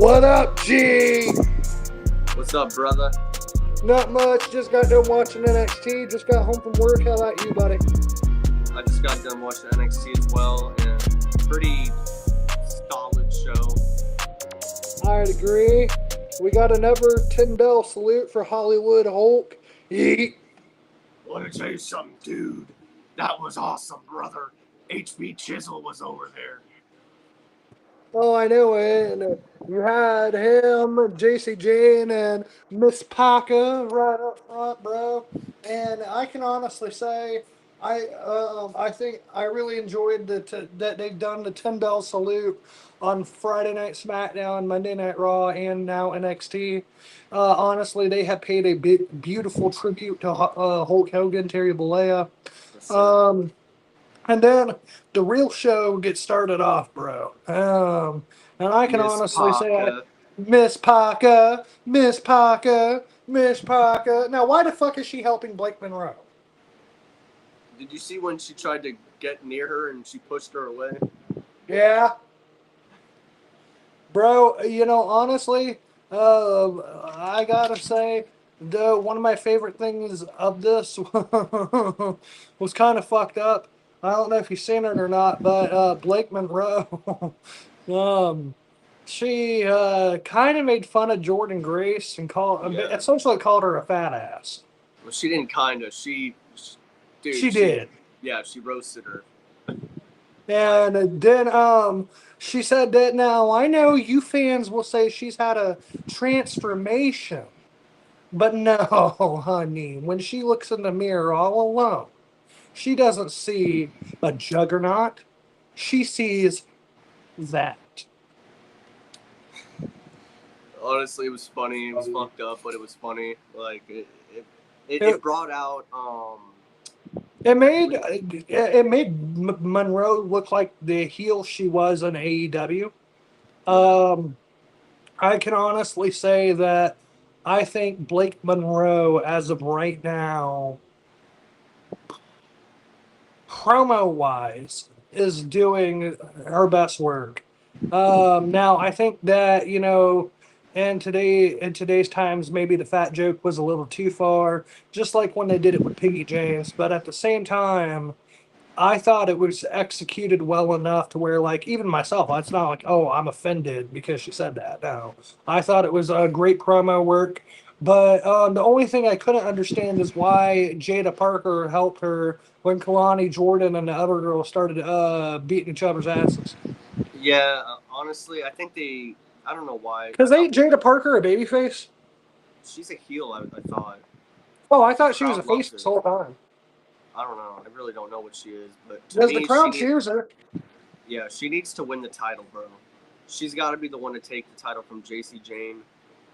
What up, G? What's up, brother? Not much. Just got done watching NXT. Just got home from work. How about you, buddy? I just got done watching NXT as well, and pretty solid show. I'd agree. We got another 10-bell salute for Hollywood Hulk. Yeet. Let me tell you something, dude. That was awesome, brother. HB Chisel was over there. Oh, I know it. And you had him, JC Jane, and Miss Paka right up front, bro. And I can honestly say, I think I really enjoyed that they've done the 10-bell salute on Friday Night SmackDown, Monday Night Raw, and now NXT. Honestly, they have paid a beautiful tribute to Hulk Hogan, Terry Bollea. And then the real show gets started off, bro. And I can Miss honestly say, Parker. Miss Parker, Miss Parker, Miss Parker. Now, why the fuck is she helping Blake Monroe? Did you see when she tried to get near her and she pushed her away? Yeah. Bro, you know, honestly, I gotta say, one of my favorite things of this was kind of fucked up. I don't know if you've seen it or not, but Blake Monroe, she kind of made fun of Jordan Grace and essentially called her a fat ass. Well, she didn't kinda. Dude, She did. Yeah, she roasted her. And then she said that now I know you fans will say she's had a transformation. But no, honey, when she looks in the mirror all alone, she doesn't see a juggernaut. She sees that. Honestly, it was funny. It was fucked up, but it was funny. Like it brought out It made Monroe look like the heel she was in AEW. I can honestly say that I think Blake Monroe, as of right now, promo-wise, is doing her best work. Now, I think that, you know, in today's times, maybe the fat joke was a little too far, just like when they did it with Piggy James. But at the same time, I thought it was executed well enough to where, like, even myself, it's not like, oh, I'm offended because she said that. No, I thought it was a great promo work. But the only thing I couldn't understand is why Jada Parker helped her when Kalani Jordan and the other girl started beating each other's asses. Yeah, honestly, I think I don't know why. Because ain't Jada Parker a babyface? She's a heel, I thought. Oh, I thought she was a face this whole time. I don't know. I really don't know what she is, but does the crowd cheers her? Yeah, she needs to win the title, bro. She's got to be the one to take the title from JC Jane.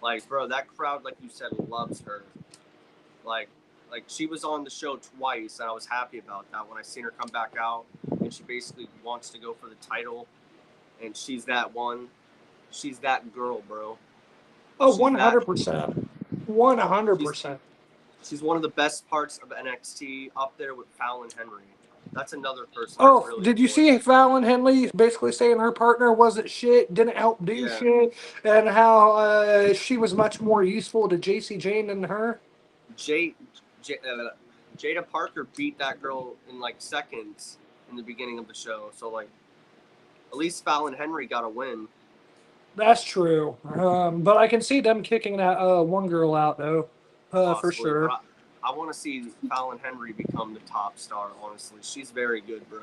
Like, bro, that crowd, like you said, loves her. Like she was on the show twice, and I was happy about that when I seen her come back out, and she basically wants to go for the title, and she's that one. She's that girl, bro. Oh, 100%. 100%. She's one of the best parts of NXT, up there with Fallon Henry. That's another person. Oh, really did you see Fallon Henry basically saying her partner wasn't shit, didn't help do shit, and how she was much more useful to JC Jane than her? Jada Parker beat that girl in like seconds in the beginning of the show. So, like, at least Fallon Henry got a win. That's true. But I can see them kicking that one girl out, though, for sure. I want to see Fallon Henry become the top star, honestly. She's very good, bro.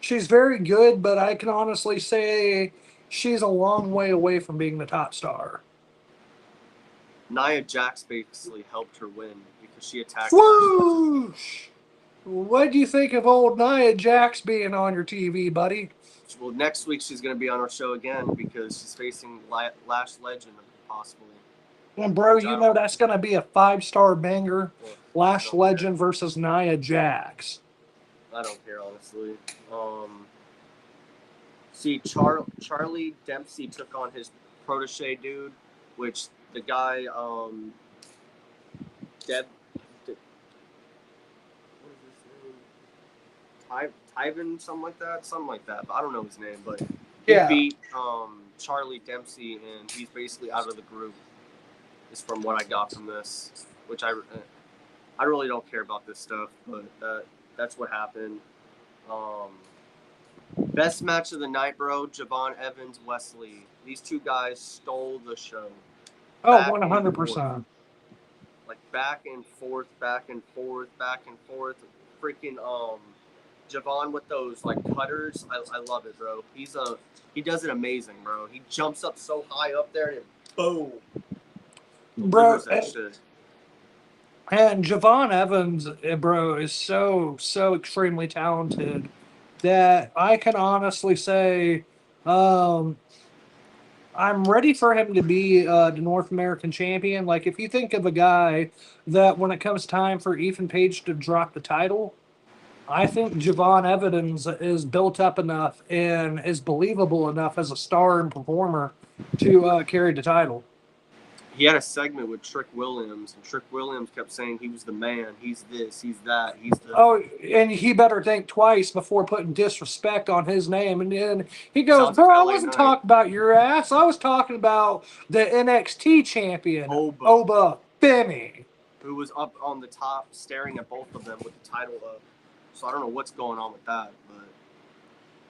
She's very good, but I can honestly say she's a long way away from being the top star. Nia Jax basically helped her win because she attacked. Whoosh! What do you think of old Nia Jax being on your TV, buddy? Well, next week she's going to be on our show again because she's facing Lash Legend, possibly. And bro, you know that's going to be a 5-star banger. Yeah, Lash Legend versus Nia Jax. I don't care, honestly. See, Charlie Dempsey took on his protege dude, which the guy, what is his name? Ivan, something like that. But I don't know his name, but he beat Charlie Dempsey, and he's basically out of the group. Is from what I got from this, which I really don't care about this stuff, but that's what happened. Best match of the night, bro. Javon Evans, Wesley. These two guys stole the show. Oh, Back and forth. 100%. Like back and forth, back and forth, back and forth. Freaking Javon with those like cutters. I love it, bro. He does it amazing, bro. He jumps up so high up there and it, boom. Bro, That shit. And Javon Evans, bro, is so extremely talented that I can honestly say I'm ready for him to be the North American champion. Like, if you think of a guy that when it comes time for Ethan Page to drop the title, I think Javon Evans is built up enough and is believable enough as a star and performer to carry the title. He had a segment with Trick Williams, and Trick Williams kept saying he was the man. He's this, he's that, he's the. Oh, and he better think twice before putting disrespect on his name. And then he goes, "Bro, I wasn't talking about your ass. I was talking about the NXT champion, Oba Femi, who was up on the top staring at both of them with the title up. So I don't know what's going on with that, but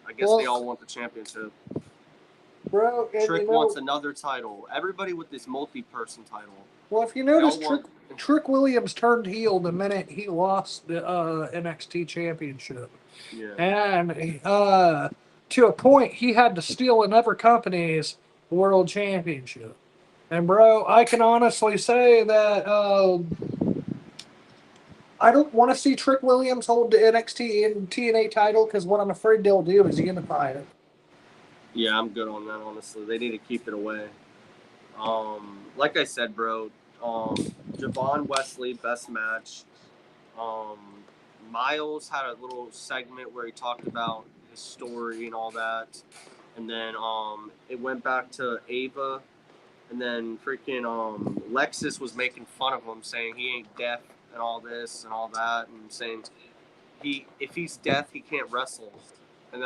I guess they all want the championship. Bro, Trick wants another title. Everybody with this multi-person title. Well, if you notice, Trick Williams turned heel the minute he lost the NXT championship. Yeah. And to a point, he had to steal another company's world championship. And, bro, I can honestly say that I don't want to see Trick Williams hold the NXT and TNA title because what I'm afraid they'll do is unify it. Yeah, I'm good on that, honestly. They need to keep it away. Like I said, bro, Javon Wesley, best match. Miles had a little segment where he talked about his story and all that. And then it went back to Ava. And then freaking Lexus was making fun of him, saying he ain't deaf and all this and all that. And saying if he's deaf, he can't wrestle. And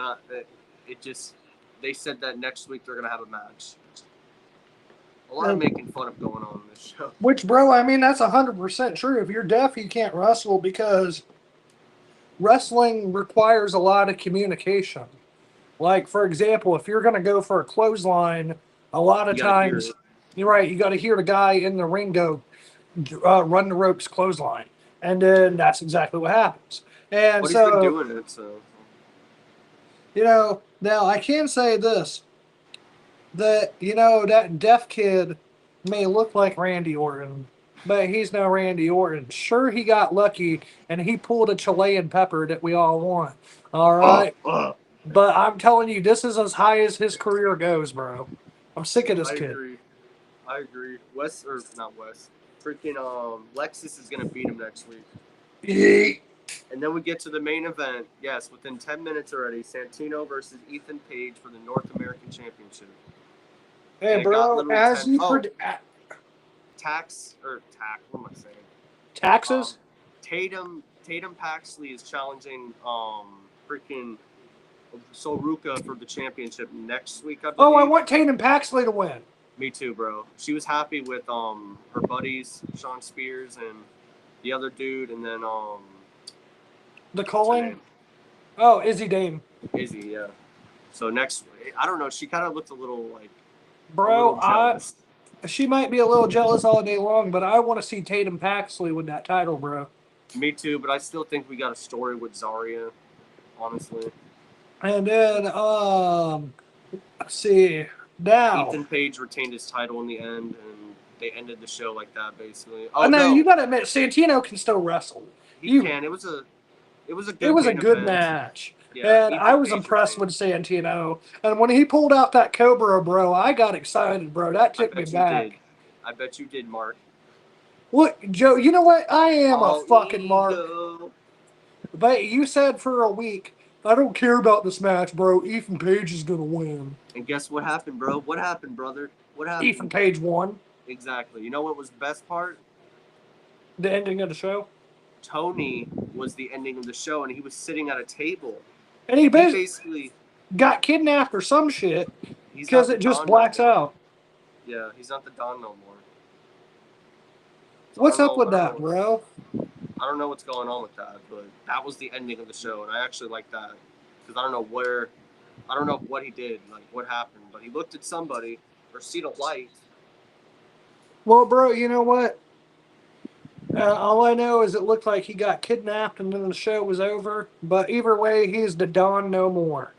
they said that next week they're going to have a match. A lot of making fun of going on in this show. Which, bro, I mean, that's 100% true. If you're deaf, you can't wrestle because wrestling requires a lot of communication. Like, for example, if you're going to go for a clothesline, a lot of times, you're right, you got to hear the guy in the ring go, run the ropes clothesline. And then that's exactly what happens. And he's been doing it, so. Now I can say this, that, that deaf kid may look like Randy Orton, but he's no Randy Orton. Sure, he got lucky, and he pulled a Chilean pepper that we all want. All right? But I'm telling you, this is as high as his career goes, bro. I'm sick of this kid. I agree. Freaking Lexus is going to beat him next week. Yeah. And then we get to the main event. Yes, within 10 minutes already. Santino versus Ethan Page for the North American Championship. Hey, bro, as you what am I saying? Taxes? Tatum Paxley is challenging freaking Soruka for the championship next week, I believe. Oh, I want Tatum Paxley to win. Me too, bro. She was happy with her buddies, Sean Spears and the other dude, and then the Colin? Oh, Izzy Dame. Izzy, yeah. So next, I don't know. She kind of looked a little like. Bro, she might be a little jealous all day long, but I want to see Tatum Paxley with that title, bro. Me too, but I still think we got a story with Zarya, honestly. And then, let's see. Now, Ethan Page retained his title in the end, and they ended the show like that, basically. Oh no, you gotta admit, Santino can still wrestle. He can. It was a good match. Yeah, and I was impressed with Santino. And when he pulled out that Cobra, bro, I got excited, bro. That took me back. I bet you did, Mark. Look, Joe, you know what? I am a fucking Mark. But you said for a week, I don't care about this match, bro. Ethan Page is going to win. And guess what happened, bro? What happened, brother? What happened? Ethan Page won. Exactly. You know what was the best part? The ending of the show? Tony was the ending of the show, and he was sitting at a table. And he basically got kidnapped or some shit. He's because not the it just Don no blacks more. out. Yeah, he's not the Don no more. So What's up with that, bro? I don't know what's going on with that, but that was the ending of the show, and I actually like that because I don't know what he did, like what happened, but he looked at somebody or seen a light. Well, bro, you know what? All I know is it looked like he got kidnapped and then the show was over. But either way, he's the Don no more.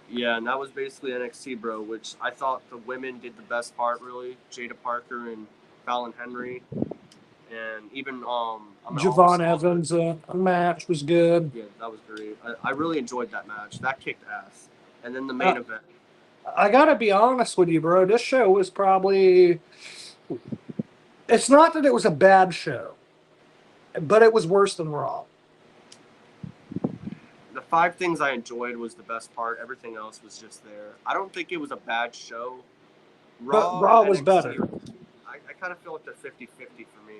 Yeah, and that was basically NXT, bro. Which I thought the women did the best part, really. Jada Parker and Fallon Henry, and even I mean, Javon Evans' match was good. yeah, that was great. I really enjoyed that match. That kicked ass. And then the Uh, main event. I gotta be honest with you, bro. This show was probably. It's not that it was a bad show, but it was worse than Raw. The 5 things I enjoyed was the best part. Everything else was just there. I don't think it was a bad show. But Raw and Raw was NXT, better. I kind of feel like they're 50-50 for me.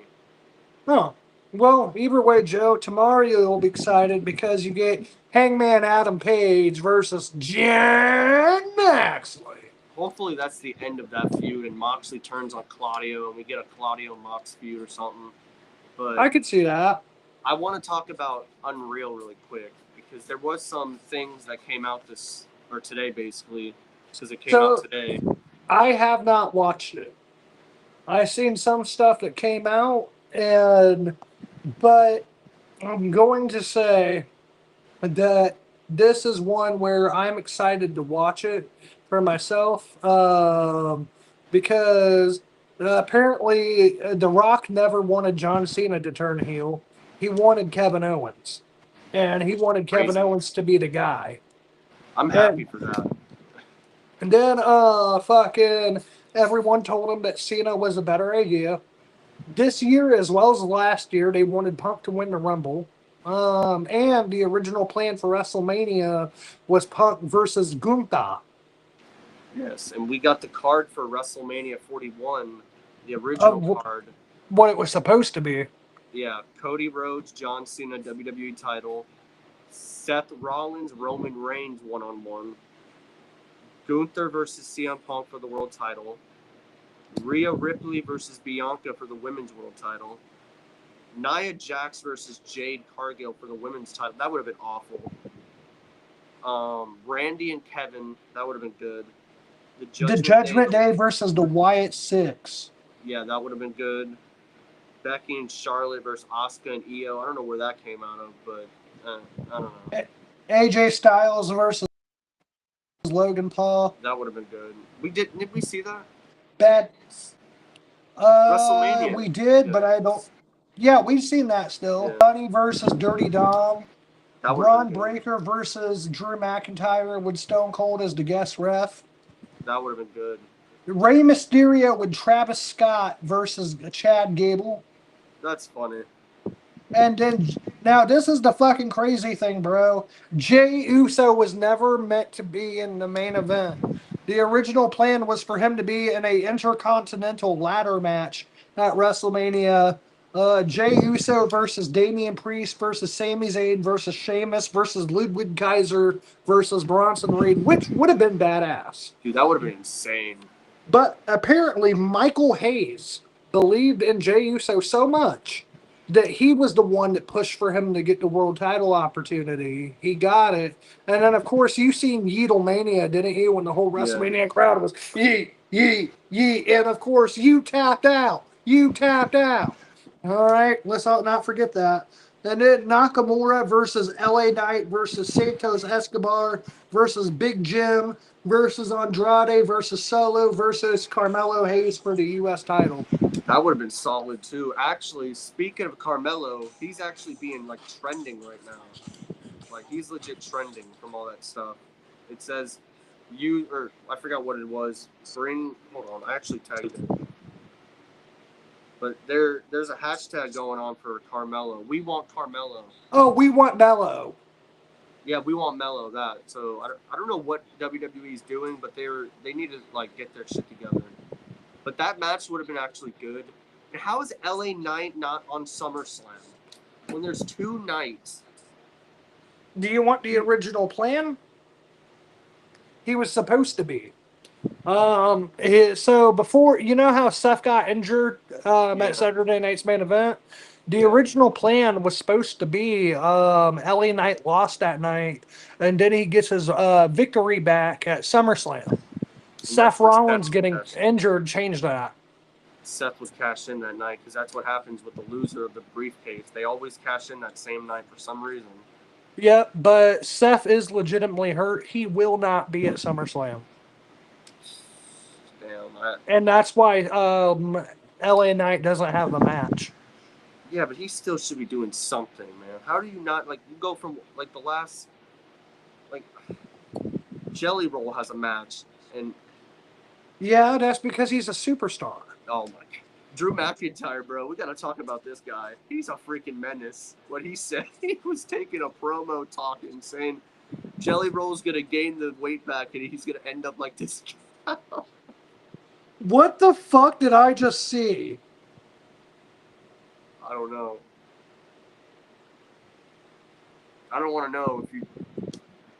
Huh. Well, either way, Joe, tomorrow you'll be excited because you get Hangman Adam Page versus Jon Moxley. Hopefully that's the end of that feud and Moxley turns on Claudio and we get a Claudio Mox feud or something. But I could see that. I want to talk about Unreal really quick because there was some things that came out today basically because it came out today. I have not watched it. I seen some stuff that came out, but I'm going to say that this is one where I'm excited to watch it for myself, because apparently The Rock never wanted John Cena to turn heel. He wanted Kevin Owens, and he wanted Kevin Crazy. Owens to be the guy. I'm happy for that. And then fucking everyone told him that Cena was a better idea. This year as well as last year, they wanted Punk to win the Rumble. And the original plan for WrestleMania was Punk versus Gunther. Yes, and we got the card for WrestleMania 41, the original Of card. what it was supposed to be. Yeah, Cody Rhodes, John Cena, WWE title. Seth Rollins, Roman Reigns 1-on-1. Gunther versus CM Punk for the world title. Rhea Ripley versus Bianca for the women's world title. Nia Jax versus Jade Cargill for the women's title. That would have been awful. Randy and Kevin, that would have been good. The Judgment Day versus the Wyatt Six. Yeah, that would have been good. Becky and Charlotte versus Asuka and Io. I don't know where that came out of, but I don't know. AJ Styles versus Logan Paul. That would have been good. Did we see that? Bad. WrestleMania. We did, Yeah. but I don't. Yeah, we've seen that still. Yeah. Bunny versus Dirty Dom. That Braun Breaker versus Drew McIntyre with Stone Cold as the guest ref. That would have been good. Rey Mysterio with Travis Scott versus Chad Gable. That's funny. And then, now this is the fucking crazy thing, bro. Jey Uso was never meant to be in the main event. The original plan was for him to be in a intercontinental ladder match at WrestleMania. Jey Uso versus Damian Priest versus Sami Zayn versus Sheamus versus Ludwig Kaiser versus Bronson Reed, which would have been badass. Dude, that would have been insane. But apparently, Michael Hayes believed in Jey Uso so much that he was the one that pushed for him to get the world title opportunity. He got it. And then, of course, you seen Yeetlemania, didn't you? When the whole WrestleMania crowd was yeet, yeet, yeet. And, of course, you tapped out. You tapped out. All right, let's not forget that. And then Nakamura versus LA Knight versus Santos Escobar versus Big Jim versus Andrade versus Solo versus Carmelo Hayes for the U.S. title. That would have been solid too. Actually, speaking of Carmelo, he's actually being like trending right now. Like he's legit trending from all that stuff. It says I forgot what it was. Hold on, I actually tagged it. But there's a hashtag going on for Carmelo. We want Carmelo. Oh, we want Melo. Yeah, we want Melo. That. So I don't know what WWE is doing, but they need to like get their shit together. But that match would have been actually good. And how is LA Knight not on SummerSlam when there's 2 nights? Do you want the original plan? He was supposed to be. So before, you know how Seth got injured at Yeah, Saturday night's main event? The yeah. original plan was supposed to be LA Knight lost that night, and then he gets his victory back at SummerSlam. And that's Seth where Seth Rollins would getting cash. injured changed that. Seth would cash in that night because that's what happens with the loser of the briefcase. They always cash in that same night for some reason. Yep, but Seth is legitimately hurt. He will not be at SummerSlam. Damn. And that's why LA Knight doesn't have the match. Yeah, but he still should be doing something, man. How do you not like? You go from like the last like Jelly Roll has a match, and Yeah, that's because he's a superstar. oh my, Drew McIntyre, bro. We gotta talk about this guy. He's a freaking menace. What he said, he was taking a promo talking, saying Jelly Roll's gonna gain the weight back, and he's gonna end up like this. What the fuck did I just see? I don't know. I don't want to know if you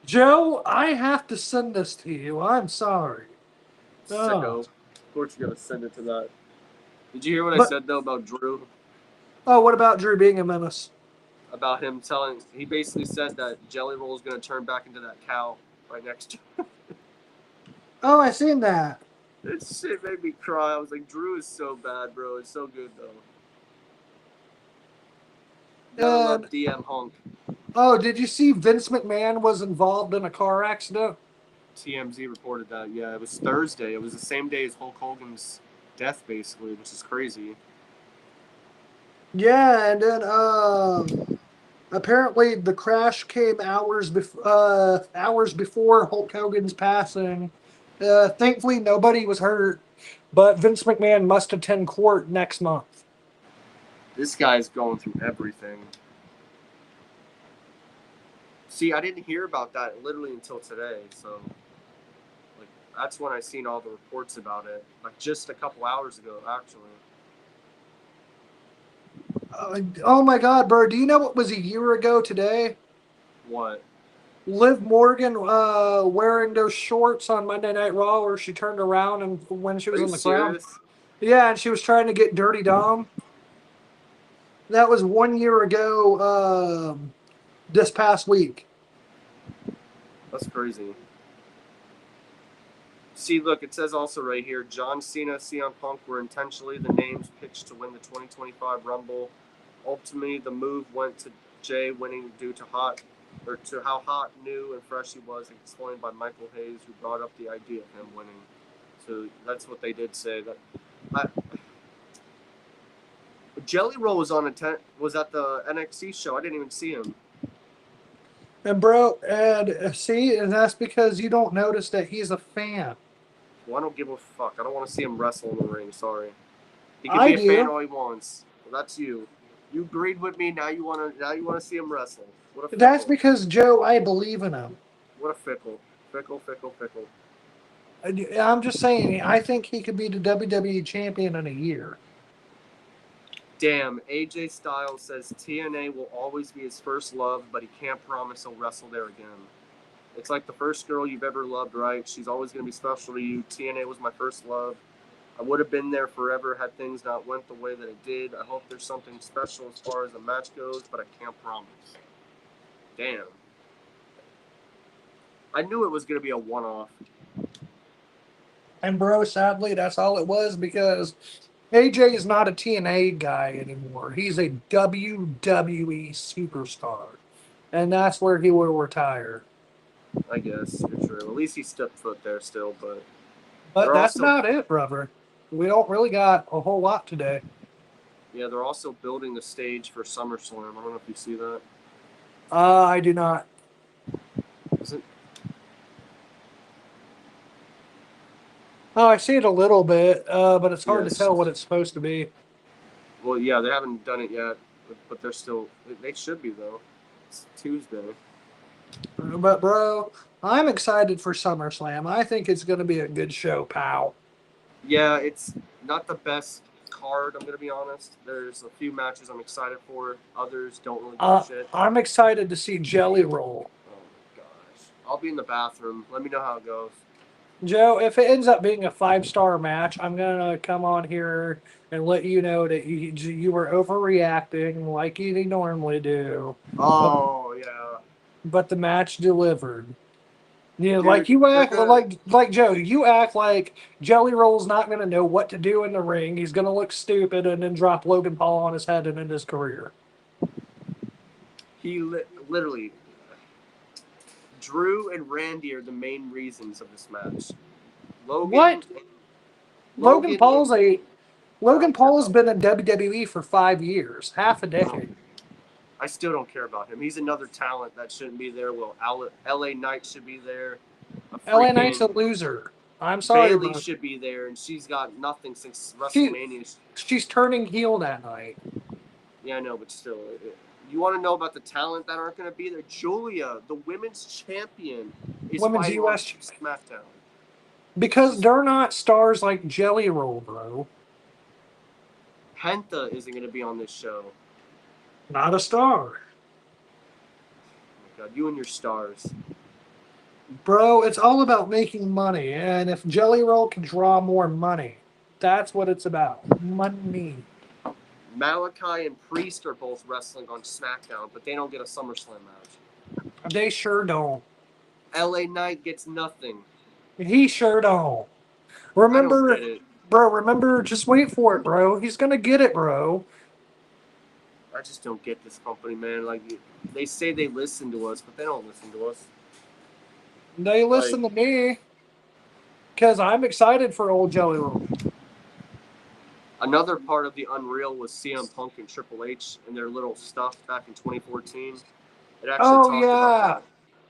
Joe, I have to send this to you. I'm sorry. Oh. sicko. Of course, you're gonna send it to that. Did you hear what I But said though about Drew? what about Drew being a menace? About him telling, he basically said that Jelly Roll is gonna turn back into that cow right next to him. Oh, I seen that. This shit made me cry. I was like, Drew is so bad, bro. It's so good though. You gotta And love DM Hunk. oh, did you see Vince McMahon was involved in a car accident? TMZ reported that. Yeah, it was Thursday. It was the same day as Hulk Hogan's death, basically, which is crazy. Yeah, and then apparently the crash came hours before Hulk Hogan's passing. Thankfully, nobody was hurt, but Vince McMahon must attend court next month. This guy's going through everything. See, I didn't hear about that literally until today. So, like, that's when I seen all the reports about it. Like, just a couple hours ago, actually. Oh my God, bro! Do you know what was a year ago today? What? Liv Morgan wearing those shorts on Monday Night Raw, where she turned around and when she Are was you in the crowd. serious? Yeah, and she was trying to get Dirty Dom. That was 1 year ago. This past week. That's crazy. See, look, it says also right here, John Cena, CM Punk were intentionally the names pitched to win the 2025 Rumble. Ultimately, the move went to Jay winning due to how hot, new, and fresh he was, explained by Michael Hayes, who brought up the idea of him winning. So that's what they did say. That I, Jelly Roll was was at the NXT show. I didn't even see him. And bro, and see, and that's because you don't notice that he's a fan. Well, I don't give a fuck. I don't want to see him wrestle in the ring. Sorry. He can I be a fan do. all he wants. Well, that's you. You agreed with me. Now you wanna see him wrestle. What a That's fickle. because Joe, I believe in him. What a fickle. Fickle, fickle, fickle. I'm just saying, I think he could be the WWE champion in a year. Damn, AJ Styles says TNA will always be his first love, but he can't promise he'll wrestle there again. It's like the first girl you've ever loved, right? She's always gonna be special to you. TNA was my first love. I would have been there forever had things not went the way that it did. I hope there's something special as far as the match goes, but I can't promise. Damn. I knew it was going to be a one-off. And bro, sadly, that's all it was because AJ is not a TNA guy anymore. He's a WWE superstar. And that's where he will retire. I guess you're true. At least he stepped foot there still, but But they're that's also about it, brother. We don't really got a whole lot today. they're also building the stage for SummerSlam. I don't know if you see that. I do not. Isn't Oh, I see it a little bit, but it's hard to yes. tell what it's supposed to be. Well, yeah, they haven't done it yet, but they're still. They should be though. It's Tuesday. But bro, I'm excited for SummerSlam. I think it's going to be a good show, pal. Yeah, it's not the best card. I'm gonna be honest. There's a few matches I'm excited for. Others don't really give a shit. I'm excited to see Jelly Roll. Oh my gosh. I'll be in the bathroom. Let me know how it goes. Joe, if it ends up being a 5-star match, I'm gonna come on here and let you know that you were overreacting like you normally do, but Oh yeah, but the match delivered. Yeah, like dude. you They're act gonna. like Joe. You act like Jelly Roll's not gonna know what to do in the ring. He's gonna look stupid and then drop Logan Paul on his head and end his career. Literally, Drew and Randy are the main reasons of this match. Logan, What? Logan Logan, Paul's a I Logan don't care Paul has about. been in WWE for 5 years, half a I, don't, decade. I still don't care about him. He's another talent that shouldn't be there. Well, LA Knight should be there. A LA Knight's a freaking loser. I'm sorry, Bailey but should be there, and she's got nothing since she WrestleMania. she's turning heel that night. Yeah, I know, but still, you want to know about the talent that aren't going to be there? Julia, the women's champion, is Women's fighting on US SmackDown. because She's they're not stars like Jelly Roll, bro. Penta isn't going to be on this show. Not a star. Oh my God, you and your stars. Bro, it's all about making money. And if Jelly Roll can draw more money, that's what it's about. Money. Malachi and Priest are both wrestling on SmackDown, but they don't get a SummerSlam match. They sure don't. LA Knight gets nothing. He sure don't. I don't Remember, get it. bro, remember, just wait for it, bro. He's gonna get it, bro. I just don't get this company, man. Like, they say they listen to us, but they don't listen to us. They Like, listen to me because I'm excited for old Jelly Roll. another part of the Unreal was CM Punk and Triple H and their little stuff back in 2014. It actually Oh talked about yeah, that.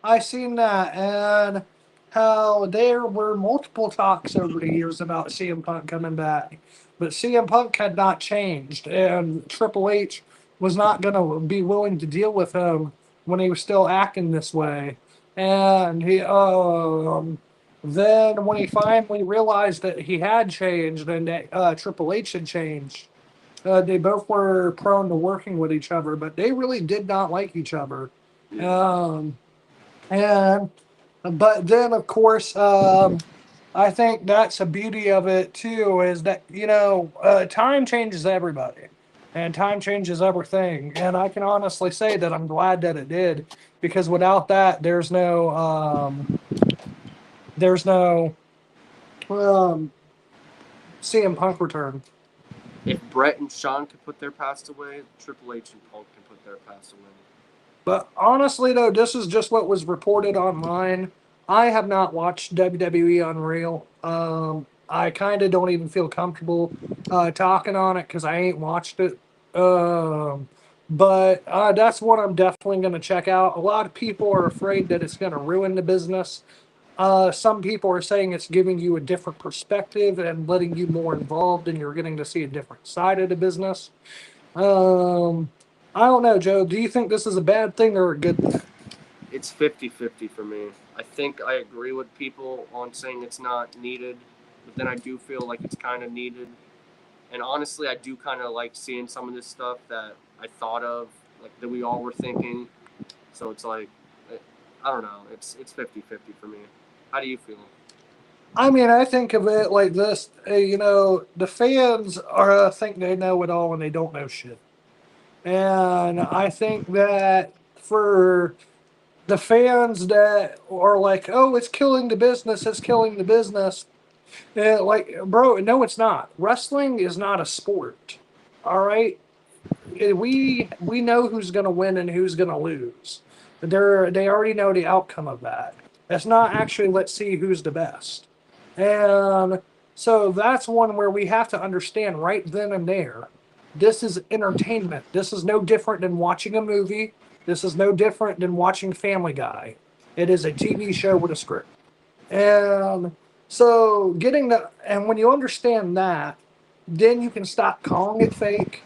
I seen that, and how there were multiple talks over the years about CM Punk coming back, but CM Punk had not changed, and Triple H was not gonna be willing to deal with him when he was still acting this way, and then when he finally realized that he had changed and that Triple H had changed. They both were prone to working with each other, but they really did not like each other. Yeah. Um, and but then of course, I think that's the beauty of it too is that time changes everybody, and time changes everything. And I can honestly say that I'm glad that it did because without that, there's no um, CM Punk return. If Brett and Sean could put their past away, Triple H and Punk can put their past away. But honestly, though, this is just what was reported online. I have not watched WWE Unreal. I kind of don't even feel comfortable talking on it because I ain't watched it. But that's what I'm definitely going to check out. A lot of people are afraid that it's going to ruin the business. Some people are saying it's giving you a different perspective and letting you more involved, and you're getting to see a different side of the business. Um, I don't know, Joe. Do you think this is a bad thing or a good thing? It's 50-50 for me. I think I agree with people on saying it's not needed, but then I do feel like it's kind of needed. And honestly, I do kind of like seeing some of this stuff that I thought of, like that we all were thinking. So it's like, I don't know. It's 50-50 for me. How do you feel? I mean, I think of it like this. The fans think they know it all and they don't know shit. And I think that for the fans that are like, "Oh, it's killing the business. It's killing the business." Like, bro, no, it's not. Wrestling is not a sport. All right, we know who's going to win and who's going to lose. They already know the outcome of that. It's not actually let's see who's the best. And so that's one where we have to understand right then and there. This is entertainment. This is no different than watching a movie. This is no different than watching Family Guy. It is a TV show with a script. And so and when you understand that, then you can stop calling it fake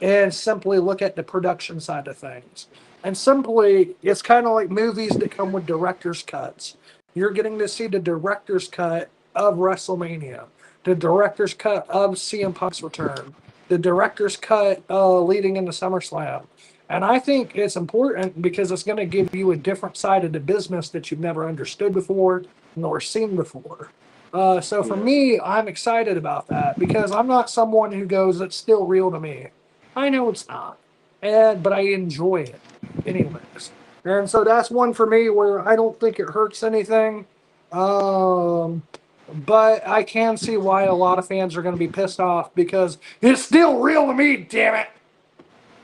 and simply look at the production side of things. And simply, it's kind of like movies that come with director's cuts. You're getting to see the director's cut of WrestleMania, the director's cut of CM Punk's return, the director's cut leading into SummerSlam. And I think it's important because it's going to give you a different side of the business that you've never understood before nor seen before. So for Yeah. me, I'm excited about that because I'm not someone who goes, "It's still real to me." I know it's not, but I enjoy it anyways. And so that's one for me where I don't think it hurts anything. Um, but I can see why a lot of fans are going to be pissed off because it's still real to me. Damn it.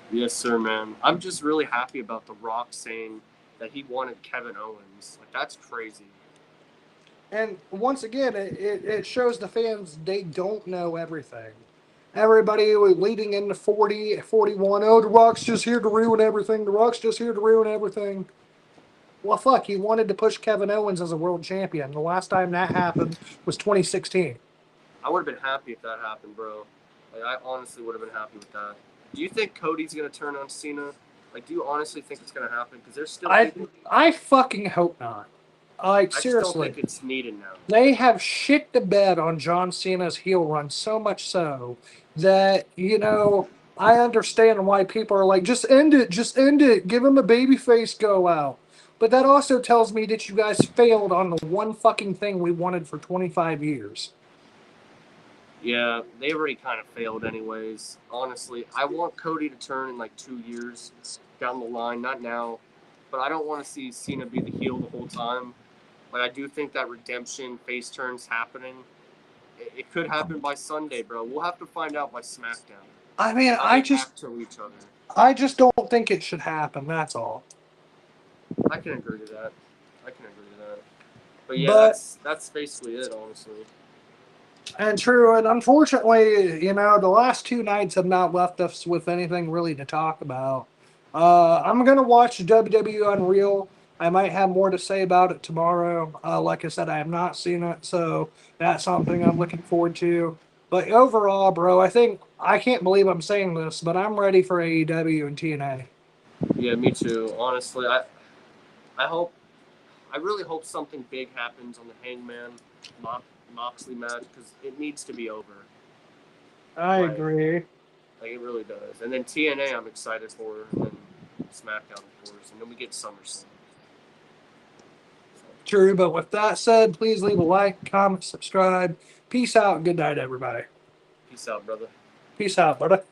Yes, sir, man. I'm just really happy about The Rock saying that he wanted Kevin Owens. Like, that's crazy. And once again, it shows the fans they don't know everything. Everybody was leading into 40, 41. Oh, The Rock's just here to ruin everything. The Rock's just here to ruin everything. Well, fuck, he wanted to push Kevin Owens as a world champion. The last time that happened was 2016. I would have been happy if that happened, bro. Like, I honestly would have been happy with that. Do you think Cody's gonna turn on Cena? Like, do you honestly think it's gonna happen? Because there's still I people. I fucking hope not. Like, I just don't seriously. think it's needed now. They have shit the bed on John Cena's heel run so much so that, I understand why people are like, just end it, give him a babyface go out. But that also tells me that you guys failed on the one fucking thing we wanted for 25 years. Yeah, they already kind of failed, anyways. Honestly, I want Cody to turn in like 2 years down the line, not now. But I don't want to see Cena be the heel the whole time. Like, I do think that redemption face turn's happening. It could happen by Sunday, bro. We'll have to find out by SmackDown I mean, how they act to each other. I just don't think it should happen. That's all. I can agree to that. I can agree to that. But yeah, But that's basically it, honestly. And true, and unfortunately, the last two nights have not left us with anything really to talk about. I'm gonna watch WWE Unreal. I might have more to say about it tomorrow. Like I said, I have not seen it, so that's something I'm looking forward to. But overall, bro, I can't believe I'm saying this, but I'm ready for AEW and TNA. Yeah, me too. Honestly, I really hope something big happens on the Hangman Moxley match because it needs to be over. I Like, agree. like it really does. And then TNA, I'm excited for, and then SmackDown, of course, and then we get SummerSlam. True, but with that said, please leave a like, comment, subscribe. Peace out. Good night, everybody. Peace out, brother. Peace out, brother.